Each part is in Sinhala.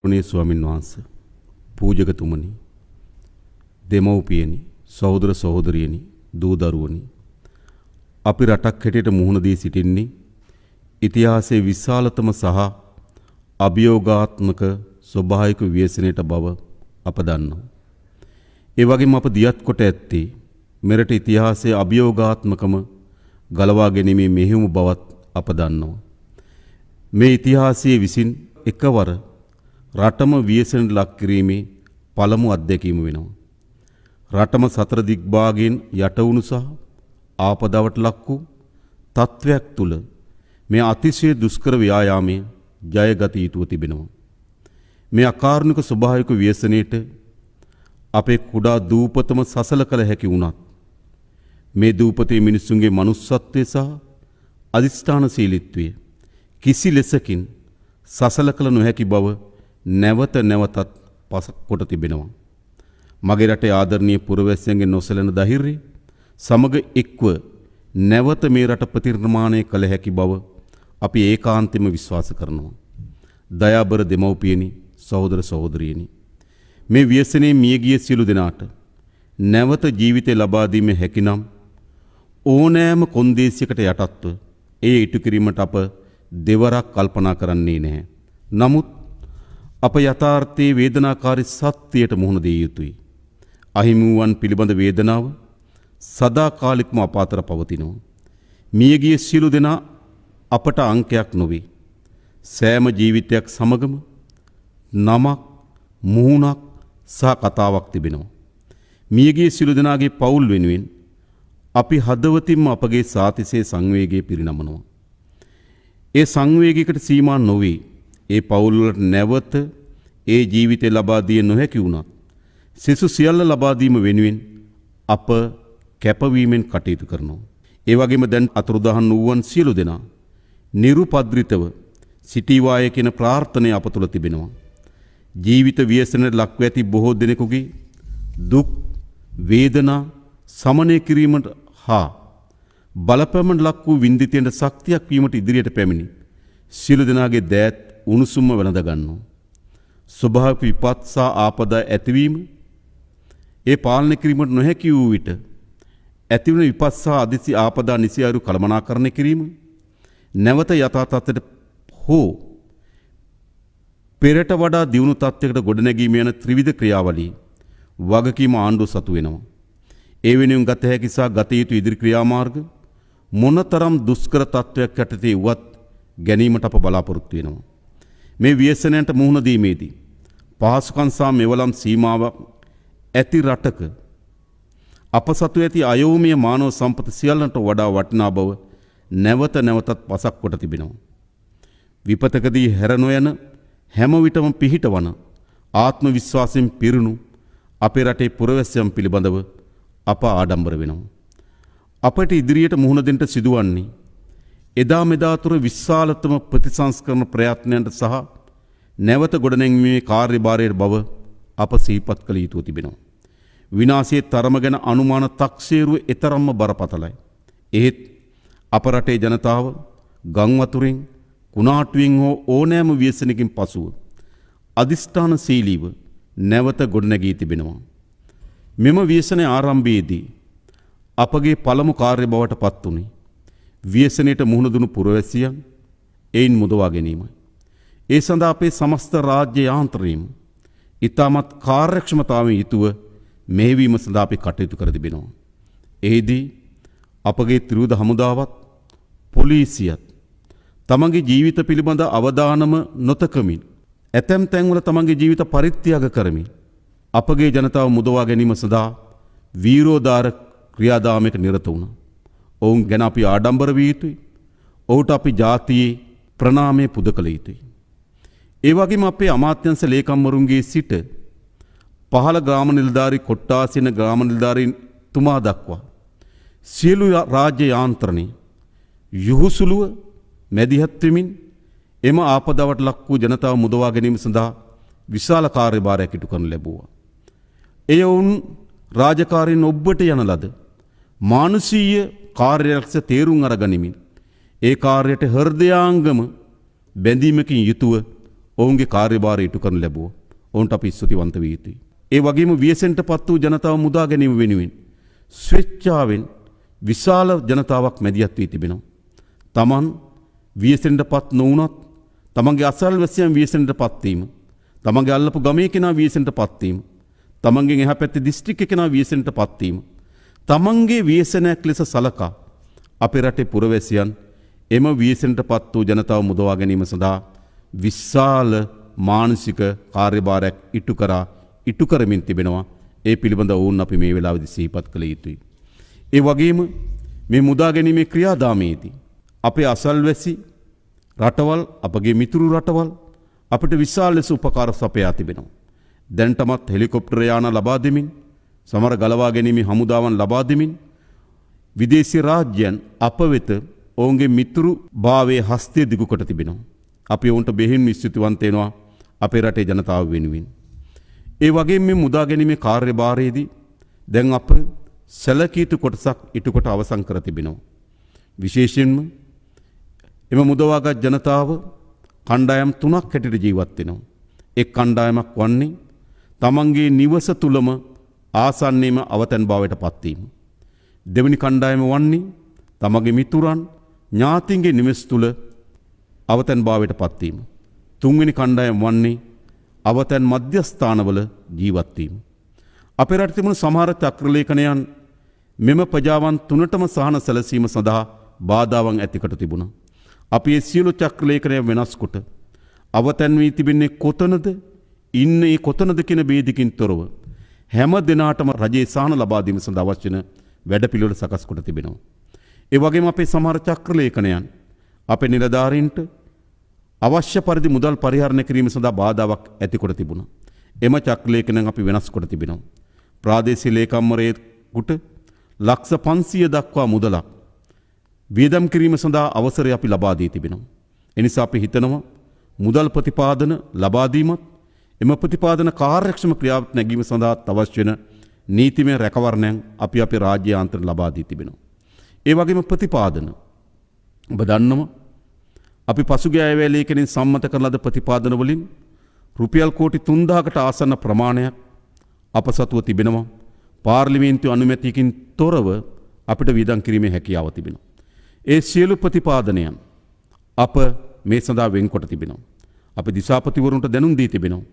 ගෞරවනීය ස්වාමින් වහන්සේ, පූජකතුමනි, දෙමව්පියනි, සහෝදර සහෝදරියනි, දූ දරුවනි, අපි රටක් හැටියට මුහුණ දී සිටින්නේ ඉතිහාසයේ විශාලතම සහ අභියෝගාත්මක ස්වභාවික ව්‍යසනයට බව අප දන්නවා. ඒ වගේම අප දියත් කොට ඇත්තේ මෙරට ඉතිහාසයේ අභියෝගාත්මකම ගලවා ගැනීමේ මෙහෙයුම බවත් අප දන්නවා. මේ ඉතිහාසයේ විසින් එකවර රටම ව්‍යසනයට ලක් කිරීමේ පළමු අත්දැකීම වෙනවා. රටම සතර දිග්භාගයෙන් යට වුණු සහ ආපදාවට ලක් වූ තත්වයක් තුල මේ අතිශය දුෂ්කර ව්‍යායාමයේ ජයගත යුතුව තිබෙනවා. මේ අකාරුණික ස්වභාවික ව්‍යසනයේට අපේ කුඩා දූපතම සසල කළ හැකි වුණත් මේ දූපතේ මිනිසුන්ගේ මනුස්සත්වය සහ අදිෂ්ඨානශීලීත්වය කිසි ලෙසකින් සසල කළ නොහැකි බව නැවත නැවතත් පසක් කොට තිබෙනවා. මගේ රටේ ආදරණීය පුරවැසියන්ගේ නොසැලෙන ධෛර්යය සමග එක්ව නැවත මේ රට ප්‍රතිනිර්මාණය කළ හැකි බව අපි ඒකාන්තයෙන්ම විශ්වාස කරනවා. දයාබර දෙමව්පියනි, සහෝදර සහෝදරියනි, මේ ව්‍යසනයේ මියගිය සියලු දෙනාට නැවත ජීවිතය ලබා දීමේ හැකිනම් ඕනෑම කොන්දේසියකට යටත්ව ඒ ඉටු කිරීමට අප දෙවරක් කල්පනා කරන්නේ නැහැ. නමුත් අප යථාර්ථයේ වේදනාකාරී සත්‍යයට මුහුණ දිය යුතුයි. අහිමි වූවන් පිළිබඳ වේදනාව සදාකාලිකම අප අතර පවතිනවා. මියගිය සියලු දෙනා අපට අංකයක් නොවේ. සෑම ජීවිතයක් සමගම නමක්, මුහුණක් සහ කතාවක් තිබෙනවා. මියගිය සියලු දෙනාගේ පවුල් වෙනුවෙන් අපි හදවතින්ම අපගේ සාතිශය සංවේගය පිරිනමනවා. ඒ සංවේගයකට සීමා නොවේ. ඒ පවුල් වලට නැවත ඒ ජීවිතය ලබා දිය නොහැකි වුණත් සිසු සියල්ල ලබා දීම වෙනුවෙන් අප කැපවීමෙන් කටයුතු කරනවා. ඒ වගේම දැන් අතුරුදහන් වූවන් සියලු දෙනා නිරුපද්‍රිතව සිටීවාය කියන ප්‍රාර්ථනය අප තුළ තිබෙනවා. ජීවිත ව්‍යසනයට ලක්ව ඇති බොහෝ දෙනෙකුගේ දුක් වේදනා සමනය කිරීමට හා බලපෑමට ලක් වූ වින්දිතයන්ට ශක්තියක් වීමට ඉදිරියට පැමිණි සියලු දෙනාගේ දෑත් උණුසුම්ම වැළඳ ගන්නවා. ස්වභාවික විපත් සහ ආපදා ඇතිවීම ඒ පාලනය කිරීමට නොහැකි වූ විට ඇතිවන විපත් සහ අදිසි ආපදා නිසියරු කළමනාකරණය කිරීම නැවත යථා තත්ත්වයට හෝ පෙරට වඩා දියුණු තත්ත්වයකට ගොඩනැගීම යන ත්‍රිවිධ ක්‍රියාවලිය වගකීම ආණ්ඩුව සතු වෙනවා. ඒ වෙනුවෙන් ගත හැකි සහ ගත යුතු ඉදිරි ක්‍රියාමාර්ග මොනතරම් දුෂ්කර තත්ත්වයක් යටතේ වුවත් ගැනීමට අප බලාපොරොත්තු වෙනවා. මේ ව්‍යසනයන්ට මුහුණ දීමේදී පහසුකම් සහ මෙවලම් සීමාවක් ඇති රටක අප සතු ඇති අයෝමීය මානව සම්පත සියල්ලන්ට වඩා වටිනා බව නැවත නැවතත් පසක් කොට තිබෙනවා. විපතකදී හැර නොයන හැම විටම පිහිටවන ආත්ම විශ්වාසයෙන් පිරුණු අපේ රටේ පුරවැසියන් පිළිබඳව අප ආඩම්බර වෙනවා. අපට ඉදිරියට මුහුණ දෙන්න සිදුවන්නේ එදා මෙදා තුර විශාලතම ප්‍රතිසංස්කරණ ප්‍රයත්නයන්ට සහ නැවත ගොඩනැංවීමේ කාර්යභාරයේ බව අප සිහිපත් කළ යුතුව තිබෙනවා. විනාශයේ තරම ගැන අනුමාන තක්සේරුව එතරම්ම බරපතලයි. එහෙත් අප රටේ ජනතාව ගම් වතුරෙන් කුණාටුවෙන් හෝ ඕනෑම ව්‍යසනකින් පසුව අදිෂ්ඨානශීලීව නැවත ගොඩනැගී තිබෙනවා. මෙම ව්‍යසනයේ ආරම්භයේදී අපගේ පළමු කාර්ය බවට පත් වුණේ ව්‍යසනයට මුහුණ දුණු පුරවැසියන් එයින් මුදවා ගැනීමයි. ඒ සඳහා අපේ සමස්ත රාජ්‍ය යාන්ත්‍රණයම ඉතාමත් කාර්යක්ෂමතාවෙන් යුතුව මෙහෙවීම සඳහා අපි කටයුතු කර තිබෙනවා. එහිදී අපගේ ත්‍රිවිධ හමුදාවත් පොලිසියත් තමන්ගේ ජීවිත පිළිබඳ අවධානම නොතකමින් ඇතැම් තැන්වල තමන්ගේ ජීවිත පරිත්‍යාග කරමින් අපගේ ජනතාව මුදවා ගැනීම සඳහා වීරෝදාර ක්‍රියාදාමයක නිරත වුණා. ඔවුන් ගැන අපි ආඩම්බර විය යුතුයි. ඔහුට අපි ජාතියේ ප්‍රණාමය පුද කළ යුතුයි. ඒ වගේම අපේ අමාත්‍යංශ ලේකම්වරුන්ගේ සිට පහළ ග්‍රාම නිලධාරී කොට්ටාසින ග්‍රාම නිලධාරීන් තුමා දක්වා සියලු රාජ්‍ය යාන්ත්‍රණය යහුසුලුව මැදිහත් වෙමින් එම ආපදාවට ලක් වූ ජනතාව මුදවා ගැනීම සඳහා විශාල කාර්යභාරයක් ඉටු කරනු ලැබුවා. එය වුන් රාජකාරීන් ඔබ්බට යන ලද මානුෂීය කාර්යලක්ෂ තේරුම් අරගනිමින් ඒ කාර්යයට හෘදයාංගම බැඳීමකින් යුතුව ඔවුන්ගේ කාර්යභාරය ඉටු කරනු ලැබුවා. ඔවුන්ට අපි ස්තුතිවන්ත විය යුතුයි. ඒ වගේම ව්‍යසනයටපත් වූ ජනතාව මුදා ගැනීම වෙනුවෙන් ස්වේච්ඡාවෙන් විශාල ජනතාවක් මැදිහත් වී තිබෙනවා. තමන් ව්‍යසනයටපත් නොවුනත් තමන්ගේ අසල්වැසියන් ව්‍යසනයටපත් වීම, තමන්ගේ අල්ලපු ගමේ කෙනා ව්‍යසනයටපත් වීම, තමන්ගෙන් එහා පැත්තේ දිස්ත්‍රික්ක කෙනා ව්‍යසනයටපත් වීම, තමන්ගේ ව්‍යසනයක් ලෙස සලකා අපේ රටේ පුරවැසියන් එම ව්‍යසනයටපත් වූ ජනතාව මුදවා ගැනීම සඳහා විශාල මානසික කාර්යභාරයක් ඉටු කරමින් තිබෙනවා. ඒ පිළිබඳ වුන් අපි මේ වෙලාවේදී සිහිපත් කළ යුතුයි. ඒ වගේම මේ මුදා ගැනීමේ ක්‍රියාදාමයේදී අපේ අසල්වැසි රටවල්, අපගේ මිතුරු රටවල් අපිට විශාල ලෙස උපකාර සපයා තිබෙනවා. දැනටමත් හෙලිකොප්ටර් යාන ලබා දෙමින්, සමහර ගලවා ගැනීමේ හමුදාවන් ලබා දෙමින් විදේශීය රාජ්‍යයන් අප වෙත ඔවුන්ගේ මිතුරු භාවයේ හස්තය දිගු කොට තිබෙනවා. අපි ඔවුන්ට බෙහෙවින් ස්තුතිවන්ත වෙනවා අපේ රටේ ජනතාව වෙනුවෙන්. ඒ වගේම මේ මුදා ගැනීමේ කාර්යභාරයේදී දැන් අප සැලකිය යුතු කොටසක් ඉටු කොට අවසන් කර තිබෙනවා. විශේෂයෙන්ම එම මුදවාගත් ජනතාව කණ්ඩායම් 3ක් හැටියට ජීවත් වෙනවා. එක් කණ්ඩායමක් වන්නේ තමන්ගේ නිවස තුලම ආසන්නයේම අවතැන් භාවයට පත්වීම. දෙවෙනි කණ්ඩායම වන්නේ තමගේ මිතුරන් ඥාතීන්ගේ නිවෙස් තුල අවතැන් භාවයට පත්වීම. තුන්වෙනි කණ්ඩායම වන්නේ අවතැන් මධ්‍යස්ථානවල ජීවත් වීම. අපේ රටේ තිබුණු සමහර චක්‍රලේඛනයන් මෙම ප්‍රජාවන් තුනටම සහන සැලසීම සඳහා බාධාවන් ඇතිකට තිබුණා. අපි ඒ සියලු චක්‍රලේඛනයන් වෙනස් කොට අවතැන් වී තිබෙන්නේ කොතනද, ඉන්නේ කොතනද කියන ભેදකින් තොරව හැම දිනාටම රජයේ සහන ලබා දීම සඳහා අවශ්‍ය වෙන වැඩපිළිවෙල සකස් කොට තිබෙනවා. ඒ වගේම අපේ සමහර චක්‍රලේඛනයන් අපේ නිලධාරීන්ට අවශ්‍ය පරිදි මුදල් පරිහරණය කිරීම සඳහා බාධාවක් ඇති කොට තිබුණා. එම චක්‍රලේඛනයන් අපි වෙනස් කොට තිබෙනවා. ප්‍රාදේශීය ලේකම්වරයෙකුට ලක්ෂ 500 දක්වා මුදලක් වියදම් කිරීම සඳහා අවසරය අපි ලබා දී තිබෙනවා. එනිසා අපි හිතනවා මුදල් ප්‍රතිපාදන ලබා දීමත් එම ප්‍රතිපාදන කාර්යක්ෂම ක්‍රියාවට නැගීම සඳහා අවශ්‍ය වෙන නීතිමය රැකවරණයන් අපි අපේ රාජ්‍ය ආන්තර ලබා දී තිබෙනවා. ඒ වගේම ප්‍රතිපාදන ඔබ දන්නවා අපි පසුගිය අයවැයේලේඛනයෙන් සම්මත කරන ලද ප්‍රතිපාදන වලින් රුපියල් කෝටි 3000කට ආසන්න ප්‍රමාණයක් අප සතුව තිබෙනවා. පාර්ලිමේන්තු අනුමැතියකින් තොරව අපිට වියදම් කිරීමේ හැකියාව තිබෙනවා. ඒ සියලු ප්‍රතිපාදනයන් අප මේ සඳහා වෙන්කොට තිබෙනවා. අපි දිසාපතිවරුන්ට දැනුම් දී තිබෙනවා.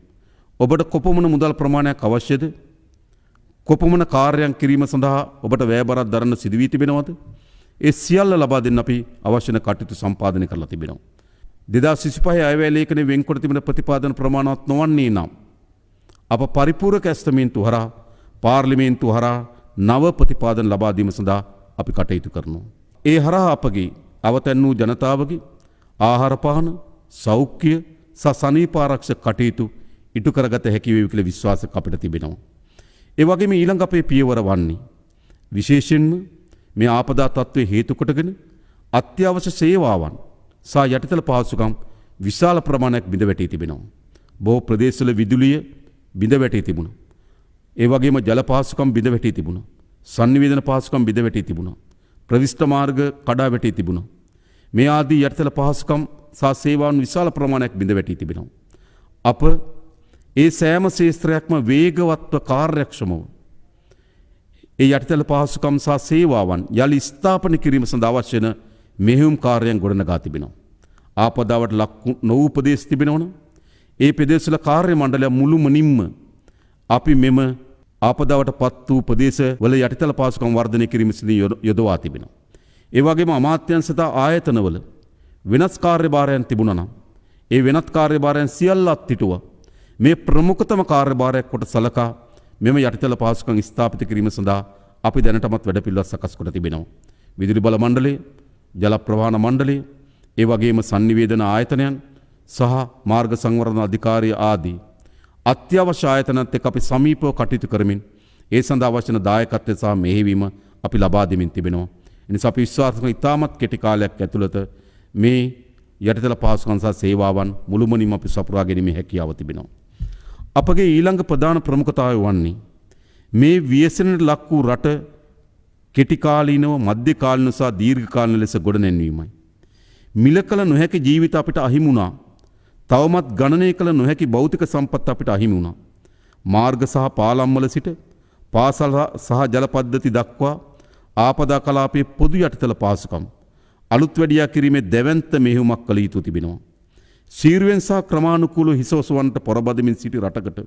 ඔබට කොපමණ මුදල් ප්‍රමාණයක් අවශ්‍යද? කොපමණ කාර්යයන් කිරීම සඳහා ඔබට වැයබරක් දරන්න සිදු වී තිබෙනවද? ඒ සියල්ල ලබා දෙන්න අපි අවශ්‍ය කරන කටයුතු සම්පාදනය කරලා තිබෙනවා. 2025 අයවැයේලේඛනයේ වෙන්කොට තිබෙන ප්‍රතිපාදන ප්‍රමාණවත් නොවන්නේ නම් අප පරිපූර්ණක ඇස්තමේන්තු හරහා පාර්ලිමේන්තු හරහා නව ප්‍රතිපාදන ලබා දීම සඳහා අපි කටයුතු කරනවා. ඒ හරහා අපගේ අවතැන් වූ ජනතාවගේ ආහාර පාන, සෞඛ්‍ය සහ සනීප ආරක්ෂක කටයුතු ඉටු කරගත හැකි වේ කියලා විශ්වාසයක් අපිට තිබෙනවා. ඒ වගේම ඊළඟ අපේ පියවර වන්නේ විශේෂයෙන්ම මේ ආපදා තත්ත්වයේ හේතු කොටගෙන අත්‍යවශ්‍ය සේවාවන් සහ යටිතල පහසුකම් විශාල ප්‍රමාණයක් බිඳ වැටී තිබෙනවා. බොහෝ ප්‍රදේශවල විදුලිය බිඳ වැටී තිබුණා. ඒ වගේම ජල පහසුකම් බිඳ වැටී තිබුණා. සංනිවේදන පහසුකම් බිඳ වැටී තිබුණා. ප්‍රවිෂ්ඨ මාර්ග කඩා වැටී තිබුණා. මේ ආදී යටිතල පහසුකම් සහ සේවාවන් විශාල ප්‍රමාණයක් බිඳ වැටී තිබෙනවා. අප ඒ සෑම ශේත්‍රයක්ම වේගවත්ව කාර්යක්ෂමව ඒ යටිතල පහසුකම් සහ සේවාවන් යලි ස්ථාපන කිරීම සඳහා අවශ්‍ය වෙන මෙහෙයුම් කාර්යයන් ගොඩනගා තිබෙනවා. ආපදාවට ලක් නොවූ ප්‍රදේශ තිබෙනවනම් ඒ ප්‍රදේශවල කාර්ය මණ්ඩලය මුළුමනින්ම අපි මෙම ආපදාවට පත් වූ ප්‍රදේශවල යටිතල පහසුකම් වර්ධනය කිරීම සඳහා යොදවා තිබෙනවා. ඒ වගේම අමාත්‍යාංශ සහ ආයතනවල වෙනස් කාර්යභාරයන් තිබුණා නම් ඒ වෙනත් කාර්යභාරයන් සියල්ල අත්හිටුවා මේ ප්‍රමුඛතම කාර්යභාරයක් කොට සලකා මෙම යටිතල පහසුකම් ස්ථාපිත කිරීම සඳහා අපි දැනටමත් වැඩපිළිවෙළක් සකස් කොට තිබෙනවා. විදුලි බල මණ්ඩලය, ජල ප්‍රවාහන මණ්ඩලය, ඒ වගේම සංනිවේදන ආයතනයන් සහ මාර්ග සංවර්ධන අධිකාරිය ආදී අත්‍යවශ්‍ය ආයතනත් එක්ක අපි සමීපව කටයුතු කරමින් ඒ සඳහා අවශ්‍ය වන දායකත්වය සහ මෙහෙයවීම අපි ලබා දෙමින් තිබෙනවා. එනිසා අපි විශ්වාස කරන ඉතාමත් කෙටි කාලයක් ඇතුළත මේ යටිතල පහසුකම් සහ සේවාවන් මුළුමනින්ම අපි සපුරා ගැනීමේ හැකියාව තිබෙනවා. අපගේ ඊළඟ ප්‍රධාන ප්‍රමුඛතාවය වන්නේ මේ ව්‍යසනයට ලක් වූ රට කෙටි කාලීනව, මධ්‍ය කාලීනව සහ දීර්ඝ කාලීන ලෙස ගොඩනැන්වීමයි. මිල කළ නොහැකි ජීවිත අපිට අහිමි වුණා. තවමත් ගණනය කළ නොහැකි භෞතික සම්පත් අපිට අහිමි වුණා. මාර්ග සහ පාලම්වල සිට පාසල් සහ ජල පද්ධති දක්වා ආපදා කලාපයේ පොදු යටිතල පහසුකම් අලුත් වැඩියා කිරීමේ දැවැන්ත මෙහෙයුමක් කළ යුතු තිබෙනවා. සීරුවෙන් සහ ක්‍රමානුකූලව හිස ඔසවන්නට පොරබදමින් සිටි රටකට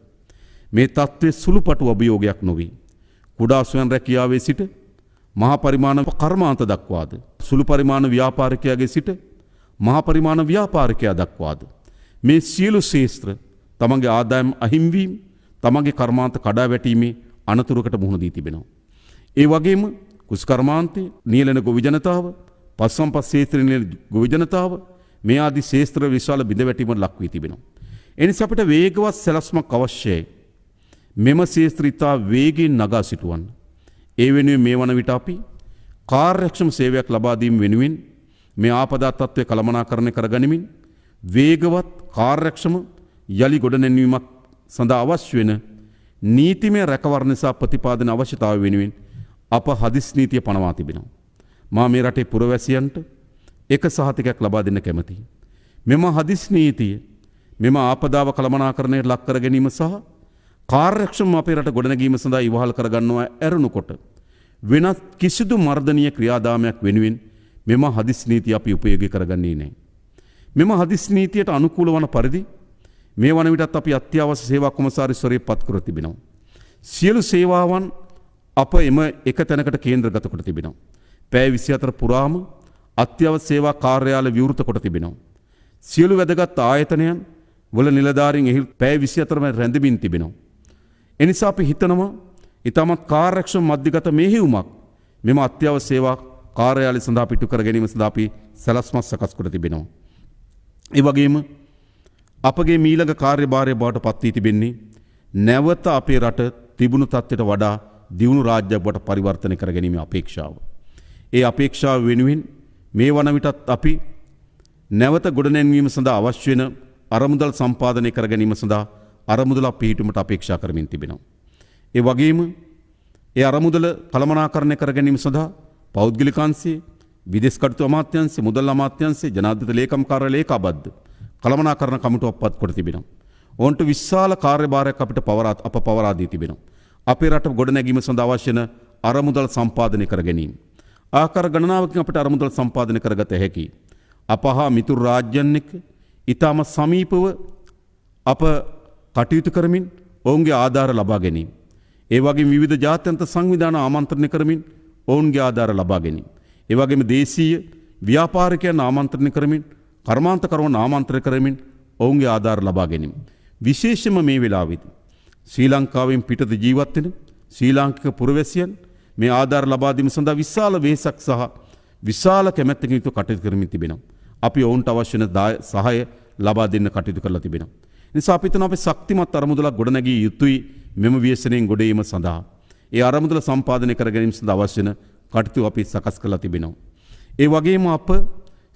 මේ තත්ත්වයේ සුළුපටු අභියෝගයක් නොවේ. කුඩා ස්වයං රැකියාවේ සිට මහා පරිමාණ කර්මාන්ත දක්වාද සුළු පරිමාණ ව්‍යාපාරිකයාගේ සිට මහා පරිමාණ ව්‍යාපාරිකයා දක්වාද මේ සියලු ශේෂ්ත්‍ර තමන්ගේ ආදායම් අහිමිවීම තමන්ගේ කර්මාන්ත කඩා වැටීමේ අනතුරකට මුහුණ දී තිබෙනවා. ඒ වගේම කුස්කර්මාන්තයේ නියැලෙන ගොවි ජනතාව, පස්සම්පස් ශේත්‍රයේ නියැලෙන ගොවි ජනතාව මේ ආදී ශේත්‍ර විශාල බිඳවැටීමට ලක් වී තිබෙනවා. එනිසා අපිට වේගවත් සැලැස්මක් අවශ්‍යයි. මෙම ශේත්‍ර ඉතා වේගයෙන් නගා සිටුවන්න. ඒ වෙනුවෙන් මේ වන විට අපි කාර්යක්ෂම සේවයක් ලබා දීම වෙනුවෙන් මේ ආපදා තත්ත්වය කළමනාකරණය කරගනිමින් වේගවත් කාර්යක්ෂම යලි ගොඩනැන්වීමක් සඳහා අවශ්‍ය වෙන නීතිමය රැකවරණ සහ ප්‍රතිපාදන අවශ්‍යතාවය වෙනුවෙන් අප හදිස් නීතිය පනවා තිබෙනවා. මා මේ රටේ පුරවැසියන්ට එක සහතිකයක් ලබා දෙන්න කැමතියි. මෙම හදිස් නීතිය මෙම ආපදාව කළමනාකරණයට ලක් කර ගැනීම සහ කාර්යක්ෂම අපේ රට ගොඩනැගීම සඳහා ඉවහල් කරගන්නවා ඇරුණුකොට වෙනත් කිසිදු මර්ධනීය ක්‍රියාදාමයක් වෙනුවෙන් මෙම හදිස් නීතිය අපි උපයෝගී කරගන්නේ නැහැ. මෙම හදිස් නීතියට අනුකූල වන පරිදි මේ වන විටත් අපි අත්‍යවශ්‍ය සේවා කොමසාරිස්වරයෙක් පත් කර තිබෙනවා. සියලු සේවාවන් අප එම එක තැනකට කේන්ද්‍රගත කොට තිබෙනවා. පැය 24 පුරාම අත්‍යවශ්‍ය සේවා කාර්යාල විවෘත කොට තිබෙනවා. සියලු වැදගත් ආයතනයන් වල නිලධාරීන් එහි පැය 24ම රැඳෙමින් තිබෙනවා. එනිසා අපි හිතනවා ඊටමත් කාර්යක්ෂම මධ්‍යගත මෙහෙයුමක් මෙම අත්‍යවශ්‍ය සේවා කාර්යාලය සඳහා පිටු කර ගැනීම සඳහා අපි සැලැස්මක් සකස් කර තිබෙනවා. ඒ වගේම අපගේ මීළඟ කාර්යභාරය බවට පත් වී තිබෙන්නේ නැවත අපේ රට තිබුණු තත්ත්වයට වඩා දියුණු රාජ්‍යයක් බවට පරිවර්තනය කර ගැනීමේ අපේක්ෂාව. ඒ අපේක්ෂාව වෙනුවෙන් මේ වන විටත් අපි නැවත ගොඩනැන්වීම සඳහා අවශ්‍ය වෙන අරමුදල් සම්පාදනය කර ගැනීම සඳහා අරමුදල පිහිටුමට අපේක්ෂා කරමින් තිබෙනවා. ඒ වගේම ඒ අරමුදල කළමනාකරණය කර ගැනීම සඳහා පෞද්ගලික අංශයේ, විදේශ කටයුතු අමාත්‍යාංශයේ, මුදල් අමාත්‍යාංශයේ, ජනාධිපති ලේකම් කාර්යාලය ලේකාබද්ධ කළමනාකරණ කමිටුවක් පත් කොට තිබෙනවා. ඔවුන්ට විශාල කාර්යභාරයක් අපිට පවරා දී තිබෙනවා. අපේ රට ගොඩනැගීම සඳහා අවශ්‍ය වන අරමුදල් සම්පාදනය කර ගැනීම. ආකාර ගණනාවකින් අපිට අරමුදල් සම්පාදනය කරගත හැකි. අප හා මිතුරු රාජ්‍යයන් එක්ක ඊටම සමීපව අප කටයුතු කරමින් ඔවුන්ගේ ආධාර ලබා ගැනීම. ඒ වගේම විවිධ ජාත්‍යන්තර සංවිධාන ආමන්ත්‍රණය කරමින් ඔවුන්ගේ ආධාර ලබා ගැනීම. ඒ වගේම දේශීය ව්‍යාපාරිකයන් ආමන්ත්‍රණය කරමින් කර්මාන්තකරුවන් ආමන්ත්‍රණය කරමින් ඔවුන්ගේ ආධාර ලබා ගැනීම. විශේෂයෙන්ම මේ වෙලාවේදී ශ්‍රී ලංකාවෙන් පිටත ජීවත් වෙන ශ්‍රී ලාංකික පුරවැසියන් මේ ආධාර ලබා දීම සඳහා විශාල වෙහෙසක් සහ විශාල කැමැත්තකින් යුතුව කටයුතු කරමින් තිබෙනවා. අපි ඔවුන්ට අවශ්‍ය වෙන සහාය ලබා දෙන්න කටයුතු කරලා තිබෙනවා. නිසා අපි හිතනවා අපි ශක්තිමත් අරමුදලක් ගොඩනැගිය යුතුයි මෙම ව්‍යසනයෙන් ගොඩ ඒම සඳහා. ඒ අරමුදල සම්පාදනය කර ගැනීම සඳහා අවශ්‍ය වෙන කටයුතු අපි සකස් කරලා තිබෙනවා. ඒ වගේම අප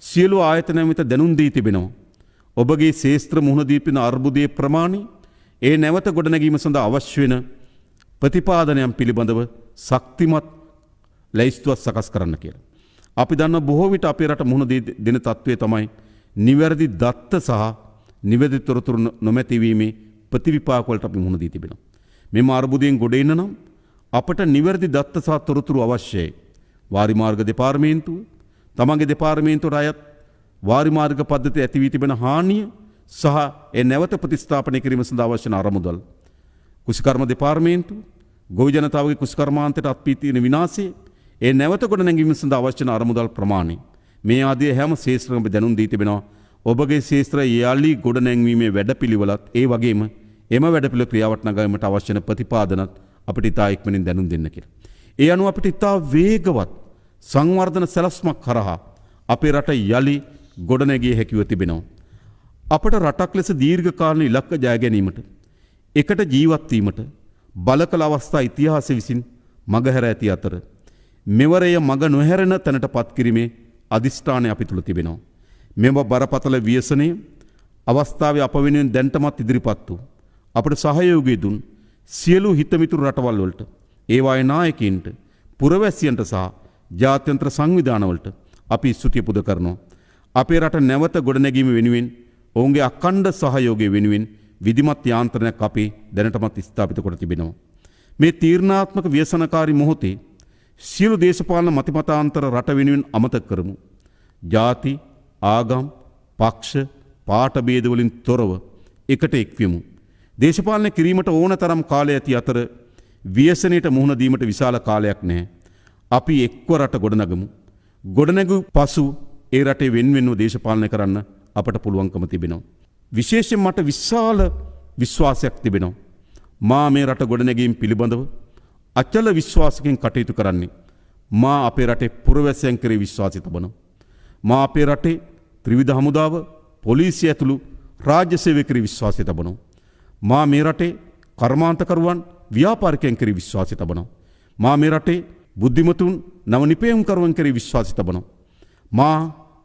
සියලු ආයතනයන් වෙත දැනුම් දී තිබෙනවා. ඔබගේ ශේෂ්ත්‍ර මුහුණ දී තිබෙන අර්බුදයේ ප්‍රමාණය ඒ නැවත ගොඩනැගීම සඳහා අවශ්‍ය වෙන ප්‍රතිපාදනයන් පිළිබඳව ශක්තිමත් ලැයිස්තුවක් සකස් කරන්න කියලා. අපි දන්න බොහෝ විට අපේ රට මුහුණ දෙන තත්ත්වය තමයි නිවැරදි දත්ත සහ නිවැරදි තොරතුරු නොමැතිවීමේ ප්‍රතිවිපාක වලට අපි මුහුණ දී තිබෙනවා. මෙම අර්බුදයෙන් ගොඩ එන්න නම් අපට නිවැරදි දත්ත සහ තොරතුරු අවශ්‍යයි. වාරිමාර්ග දෙපාර්තමේන්තුව තමන්ගේ දෙපාර්තමේන්තුවට අයත් වාරිමාර්ග පද්ධතිය ඇති වී තිබෙන හානිය සහ ඒ නැවත ප්‍රතිස්ථාපනය කිරීම සඳහා අවශ්‍ය වන අරමුදල්. කුෂිකර්ම දෙපාර්තමේන්තුව ගොවි ජනතාවගේ කුෂිකර්මාන්තයට අත්වී තියෙන විනාශය ඒ නැවත ගොඩනැගීම සඳහා අවශ්‍ය වන අරමුදල් ප්‍රමාණය මේ ආදී හැම ශේෂ්ත්‍රයකම දැනුම් දී තිබෙනවා. ඔබගේ ශේෂ්ත්‍රය යාලි ගොඩනැංවීමේ වැඩපිළිවෙලත් ඒ වගේම එම වැඩපිළිවෙල ක්‍රියාවට නගාවීමට අවශ්‍ය වන ප්‍රතිපාදනත් අපිට ඉතා ඉක්මනින් දැනුම් දෙන්න කියලා. ඒ අනුව අපිට ඉතා වේගවත් සංවර්ධන සැලැස්මක් කරහා අපේ රට යලි ගොඩනැගිය හැකිව තිබෙනවා. අපට රටක් ලෙස දීර්ඝ කාලීන ඉලක්ක ජය ගැනීමට එකට ජීවත් වීමට බලකල අවස්ථා ඉතිහාසය විසින් මගහැර ඇති අතර මෙවරය මග නොහැරෙන තැනට පත් කිරීමේ අදිෂ්ඨානය අපි තුල තිබෙනවා. මෙම බරපතල ව්‍යසනය අවස්ථාවේ අප වෙනුවෙන් දැන්ටමත් ඉදිරිපත් වූ අපට සහයෝගය දුන් සියලු හිතමිතුරු රටවල් වලට ඒවායේ නායකයින්ට පුරවැසියන්ට සහ ජාත්‍යන්තර සංවිධානවලට අපි ස්තුතිය පුද කරනවා. අපේ රට නැවත ගොඩනැගීම වෙනුවෙන් ඔවුන්ගේ අඛණ්ඩ සහයෝගය වෙනුවෙන් විධිමත් යාන්ත්‍රණයක් අපි දැනටමත් ස්ථාපිත කොට තිබෙනවා. මේ තීරණාත්මක ව්‍යසනකාරී මොහොතේ සියලු දේශපාලන මතිමතාන්තර රට වෙනුවෙන් අමතක කරමු. ජාති, ආගම්, පක්ෂ, පාට භේද වලින් තොරව එකට එක්වෙමු. දේශපාලනය කිරීමට ඕන තරම් කාලය ඇති අතර ව්‍යසනයට මුහුණ දීමට විශාල කාලයක් නැහැ. අපි එක්ව රට ගොඩනගමු. ගොඩනැගු පසු ඒ රටේ වෙන්වෙන්ව දේශපාලනය කරන්න අපට පුළුවන්කම තිබෙනවා. විශේෂයෙන් මට විශාල විශ්වාසයක් තිබෙනවා. මා මේ රට ගොඩනැගීම් පිළිබඳව අචල විශ්වාසකින් කටයුතු කරන්නේ. මා අපේ රටේ පුරවැසියන් කෙරෙහි විශ්වාසය තබනවා. මා අපේ රටේ ත්‍රිවිධ හමුදාව, පොලිසිය ඇතුළු රාජ්‍ය සේවය කෙරෙහි විශ්වාසය තබනවා. මා මේ රටේ කර්මාන්තකරුවන්, ව්‍යාපාරිකයන් කෙරෙහි විශ්වාසය තබනවා. මා මේ රටේ බුද්ධිමතුන්, නව නිපැයුම්කරුවන් කෙරෙහි විශ්වාසය තබනවා. මා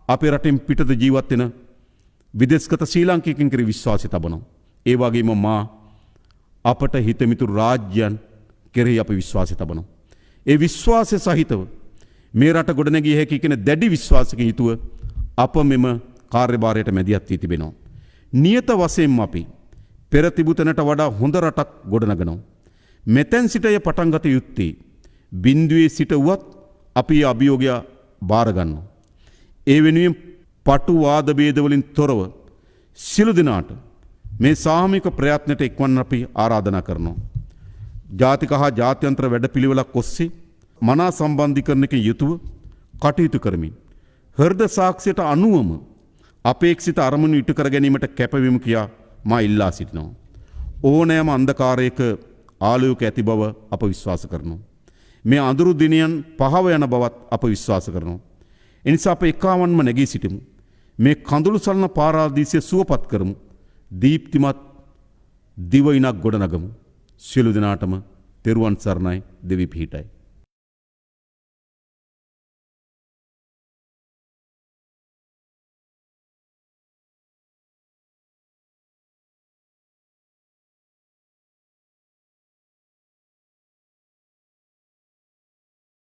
අපේ රටෙන් පිටත ජීවත් වෙන විදේශගත ශ්‍රී ලාංකිකයන් කෙරෙහි විශ්වාසය තබනවා. ඒ වගේම මා අපට හිතමිතුරු රාජ්‍යයන් කෙරෙහි අපි විශ්වාසය තබනවා. ඒ විශ්වාසය සහිතව මේ රට ගොඩනැගිය හැකි කියන දැඩි විශ්වාසකින් යුතුව අප මෙම කාර්යභාරයට මැදිහත් වී තිබෙනවා. නියත වශයෙන්ම අපි පෙර තිබූ තැනට වඩා හොඳ රටක් ගොඩනගනවා. මෙතෙන් සිට එය පටන් ගත යුත්තේ බිඳුවේ සිට වුවත් අපි අභියෝගය බාර ගන්නවා. ඒ වෙනුවෙන් පටු වාද භේද වලින් තොරව සියලු දෙනාට මේ සාමූහික ප්‍රයත්නට එක්වන්න අපි ආරාධනා කරනවා. ජාතික හා ජාත්‍යන්තර වැඩපිළිවෙලක් ඔස්සේ මනා සම්බන්ධීකරණයකින් යුතුව කටයුතු කරමින් හෘද සාක්ෂියට අනුවම අපේක්ෂිත අරමුණු ඉටු කර ගැනීමට කැපවීම කියා මා ඉල්ලා සිටිනවා. ඕනෑම අන්ධකාරයක ආලෝක ඇති බව අප විශ්වාස කරනවා. මේ අඳුරු දිනයන් පහව යන බවත් අප විශ්වාස කරනවා. එනිසා අප එකාවන්ම නැගී සිටිමු. මේ කඳුළු සලන පාරාදීසය සුවපත් කරමු. දීප්තිමත් දිවයිනක් ගොඩනගමු. සියලු දෙනාටම තෙරුවන් සරණයි, දෙවි පිහිටයි.